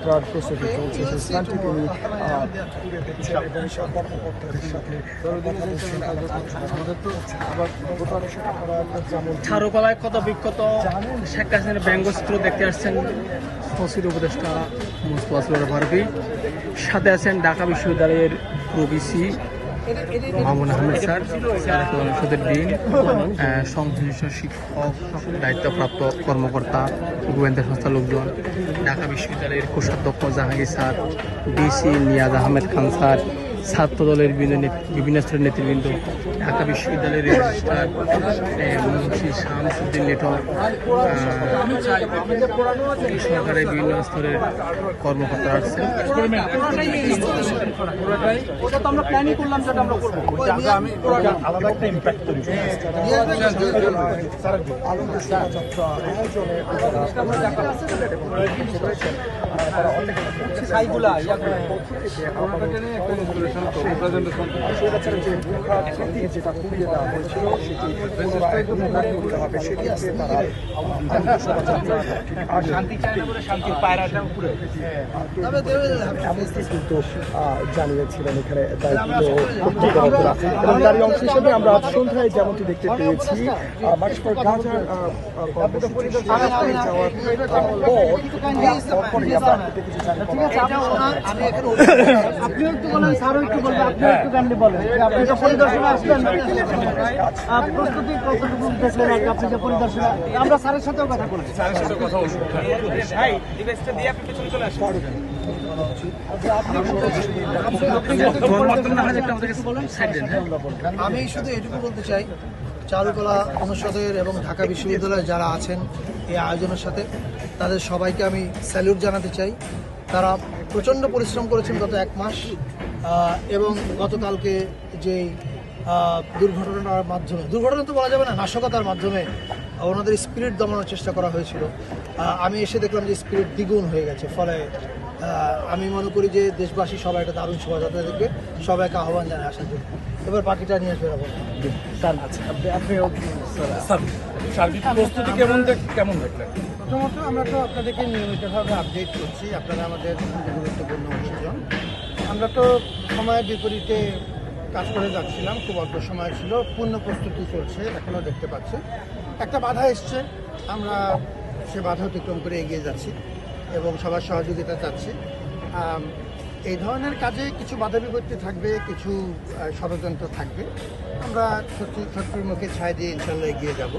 ঢোকার প্রস্তুতি চলছে সেই স্থানটি তিনি এবং সব কর্মকর্তাদের সাথে চারুকলায় কত বিখ্যাত শেখ হাসিনার ব্যঙ্গচিত্র দেখতে আসছেন ফসিল উপদেষ্টা মুস্তফা সরোয়ার ফারুকী, সাথে আছেন ঢাকা বিশ্ববিদ্যালয়ের প্রভিসি মামুন আহমেদ স্যার, অনুষদের ডিন, সংশ্লিষ্ট শিক্ষক, দায়িত্বপ্রাপ্ত কর্মকর্তা, গোয়েন্দা সংস্থার লোকজন, ঢাকা বিশ্ববিদ্যালয়ের কোষাধ্যক্ষ Jahangir sir, DC Niaz Ahmed Khan sir, ছাত্রদলের বিভিন্ন স্তরের নেতৃবৃন্দ, ঢাকা বিশ্ববিদ্যালয়ের রেজিস্ট্রার মুন্সি শামসুদ্দিন লিটন, সরকারের বিভিন্ন স্তরের কর্মকর্তা আসছেন। যেটা পুড়িয়ে দেওয়া হয়েছিল সেটি করতে হবে, সেটি তারা কিন্তু জানিয়েছিলেন এখানে দায়িত্ব এবং তারই অংশ হিসেবে আমরা আজ সন্ধ্যায় যেমনটি দেখতে পেয়েছি মার্চ ফর গাজার কর্মসূচি যাওয়ার পরপরই আমরা দেখেছি আপনিও একটু বলেন, স্যারও একটু বলবেন, আপনিও একটু কাইন্ডলি বলেন আপনি যে পরিদর্শনে আসবেন প্রস্তুতি কতটুকু দেখলেন? আপনি যে পরিদর্শনে, আমরা স্যারের সাথেও কথা বলছি, আমি শুধু এটুকু বলতে চাই, চারুকলা অনুষদের এবং ঢাকা বিশ্ববিদ্যালয়ে যারা আছেন এই আয়োজনের সাথে, তাদের সবাইকে আমি স্যালুট জানাতে চাই। তারা প্রচণ্ড পরিশ্রম করেছেন গত এক মাস, এবং গতকালকে যেই দুর্ঘটনার মাধ্যমে, দুর্ঘটনা তো বলা যাবে না, নাশকতার মাধ্যমে ওনাদের স্পিরিট দমানোর চেষ্টা করা হয়েছিল। আমি এসে দেখলাম যে স্পিরিট দ্বিগুণ হয়ে গেছে। ফলে আমি মনে করি যে দেশবাসী সবাই একটা দারুণ শোভাযাত্রা দেখবে, সবাইকে আহ্বান জানায় আসার জন্য। এবার বাকিটা নিয়ে আসবে কেমন দেখলেন? প্রথমত আমরা তো আপনাদেরকে নিয়মিতভাবে আপডেট করছি, আপনারা আমাদের গুরুত্বপূর্ণ অংশজন। আমরা তো সময়ের বিপরীতে কাজ করে যাচ্ছিলাম, খুব অল্প সময় ছিল, পূর্ণ প্রস্তুতি চলছে, এখনও দেখতে পাচ্ছি। একটা বাধা এসছে, আমরা সে বাধা অতিক্রম করে এগিয়ে যাচ্ছি এবং সবার সহযোগিতা চাচ্ছি। এই ধরনের কাজে কিছু বাধা বিপত্তি থাকবে, কিছু ষড়যন্ত্র থাকবে, আমরা শত্রুর মুখে ছাই দিয়ে ইনশাল্লাহ এগিয়ে যাব।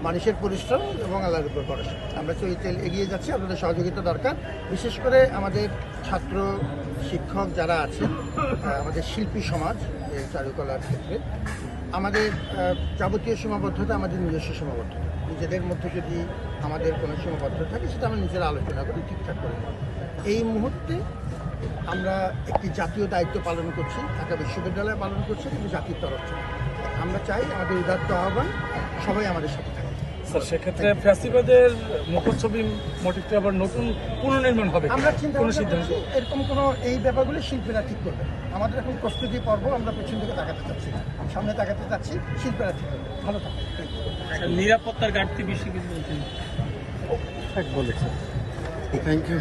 মানুষের পরিশ্রম এবং আল্লাহর উপর ভরসা, আমরা চলতে এগিয়ে যাচ্ছি। আপনাদের সহযোগিতা দরকার, বিশেষ করে আমাদের ছাত্র শিক্ষক যারা আছেন, আমাদের শিল্পী সমাজ এই চারুকলার ক্ষেত্রে। আমাদের যাবতীয় সীমাবদ্ধতা আমাদের নিজস্ব সীমাবদ্ধতা, নিজেদের মধ্যে যদি আমাদের কোনো সীমাবদ্ধতা থাকে সেটা আমরা নিজেরা আলোচনা করি, ঠিকঠাক করে। এই মুহূর্তে আমরা একটি জাতীয় দায়িত্ব পালন করছি, ঢাকা বিশ্ববিদ্যালয়ে পালন করছি, কিন্তু জাতির তরফ থেকে আমরা চাই আমাদের উদাত্ত আহ্বান, সবাই আমাদের সাথে থাকে। স্যার, সেক্ষেত্রে ফ্যাসিবাদের মুখচ্ছবি মোটিভটা আবার নতুন পুনর্নির্মাণ হবে, আমরা চিন্তা সিদ্ধান্ত এরকম কোনো এই ব্যাপারগুলো শিল্পীরা ঠিক করবে। আমাদের এখন প্রস্তুতি পর্ব, আমরা পেছন থেকে তাকাতে চাচ্ছি, সামনে তাকাতে চাচ্ছি, শিল্পীরা ঠিক করবে। ভালো থাকবে। নিরাপত্তার ঘাটতি বেশি কিছু বলছেন, বলেছে। Thank you.